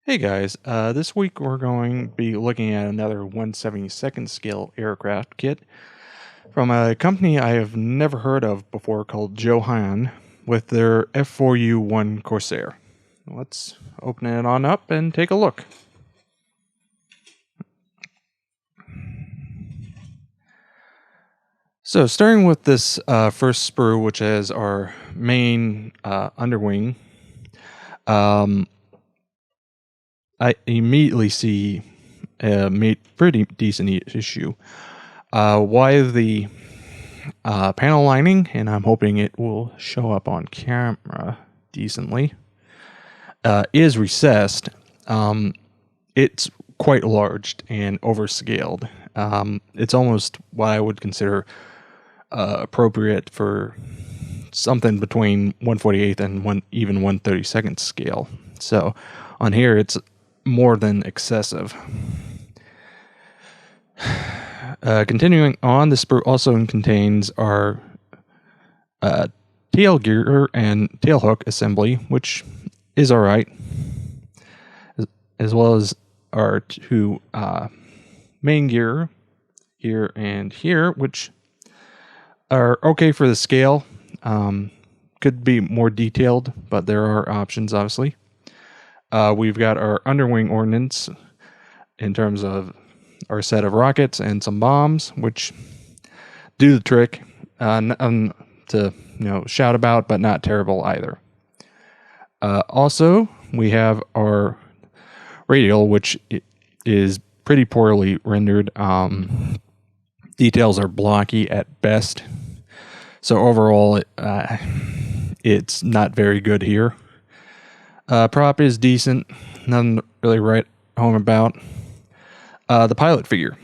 Hey guys, this week we're going to be looking at another 1/72nd scale aircraft kit from a company I have never heard of before called Johan with their F4U-1 Corsair. Let's open it on up and take a look. So starting with this first sprue, which is our main underwing, I immediately see a pretty decent issue. Why the panel lining, and I'm hoping it will show up on camera decently, is recessed. It's quite large and overscaled. It's almost what I would consider appropriate for something between 1/48th and even 1/32nd scale. So on here, it's more than excessive. Continuing on, the sprue also contains our tail gear and tail hook assembly, which is alright, as well as our two main gear here and here, which are okay for the scale. Could be more detailed, but there are options, obviously. We've got our underwing ordnance in terms of our set of rockets and some bombs, which do the trick. Nothing to shout about, but not terrible either. Also, we have our radial, which is pretty poorly rendered. Details are blocky at best, so overall, it's not very good here. Prop is decent, nothing to really write home about. The pilot figure.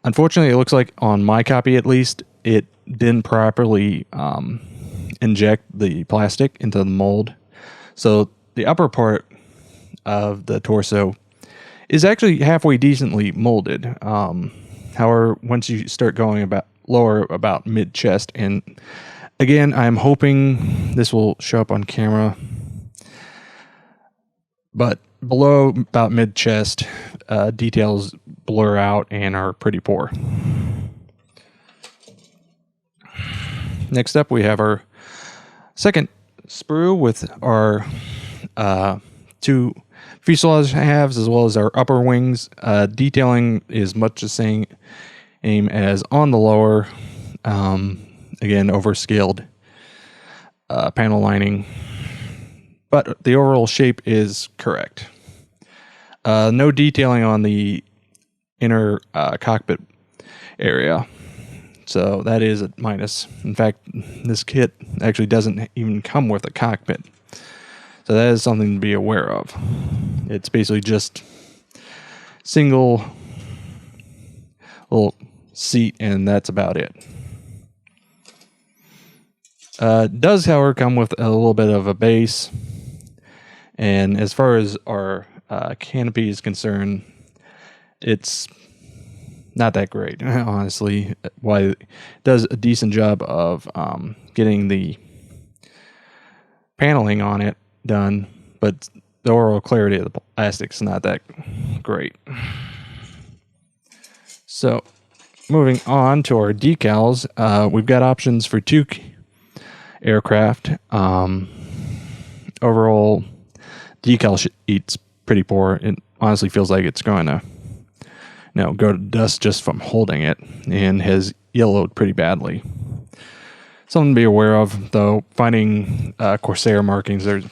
Unfortunately, it looks like on my copy at least, it didn't properly inject the plastic into the mold. So the upper part of the torso is actually halfway decently molded. However, once you start going about mid-chest, and again, I'm hoping this will show up on camera, but below about mid-chest, details blur out and are pretty poor. Next up, we have our second sprue with our two fuselage halves as well as our upper wings. Detailing is much the same as on the lower. Again, overscaled panel lining, but the overall shape is correct. No detailing on the inner cockpit area, so that is a minus. In fact, this kit actually doesn't even come with a cockpit, so that is something to be aware of. It's basically just single little seat, and that's about it. Does, however, come with a little bit of a base, and as far as our canopy is concerned, it's not that great, honestly. While it does a decent job of getting the paneling on it done, but the overall clarity of the plastic's not that great. So, moving on to our decals, we've got options for two aircraft. Overall, decal sheet's pretty poor. It honestly feels like it's going to go to dust just from holding it, and has yellowed pretty badly. Something to be aware of, though. Finding Corsair markings, it's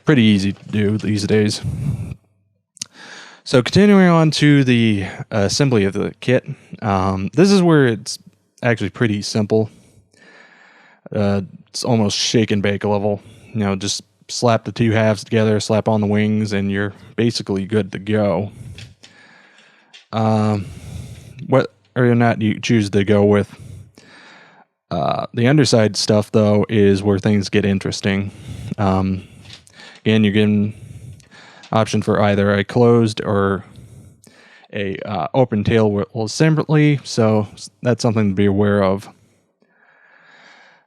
pretty easy to do these days. So continuing on to the assembly of the kit, this is where it's actually pretty simple. It's almost shake and bake level. Just slap the two halves together, slap on the wings, and you're basically good to go. Whether or not you choose to go with the underside stuff, though, is where things get interesting. Again, you're getting option for either a closed or a open tail assembly, so that's something to be aware of.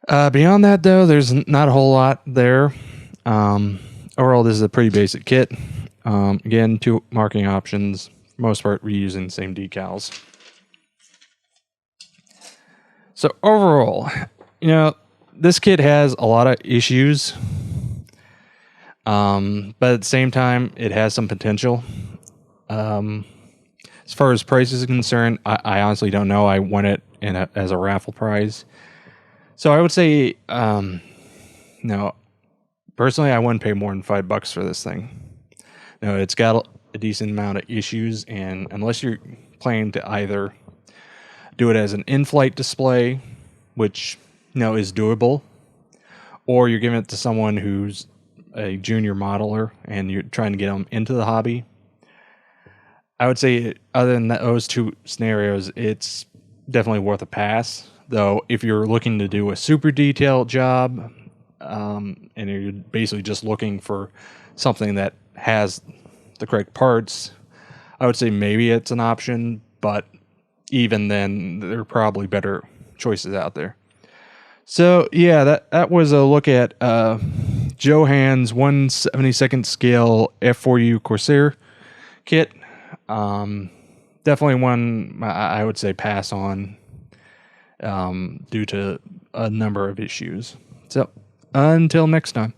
Beyond that, though, there's not a whole lot there. overall, this is a pretty basic kit. Again, 2 marking options. For the most part, reusing the same decals. So overall, this kit has a lot of issues. But at the same time, it has some potential. As far as price is concerned, I honestly don't know. I won it as a raffle prize. So I would say, no, personally, I wouldn't pay more than $5 for this thing. No, it's got a decent amount of issues, and unless you're planning to either do it as an in-flight display, which is doable, or you're giving it to someone who's a junior modeler and you're trying to get them into the hobby, I would say other than those 2 scenarios, it's definitely worth a pass. Though if you're looking to do a super detailed job, and you're basically just looking for something that has the correct parts, I would say maybe it's an option, but even then, there are probably better choices out there. So yeah, that was a look at Johan's 1/72nd scale F4U Corsair kit. Definitely one I would say pass on due to a number of issues. So until next time.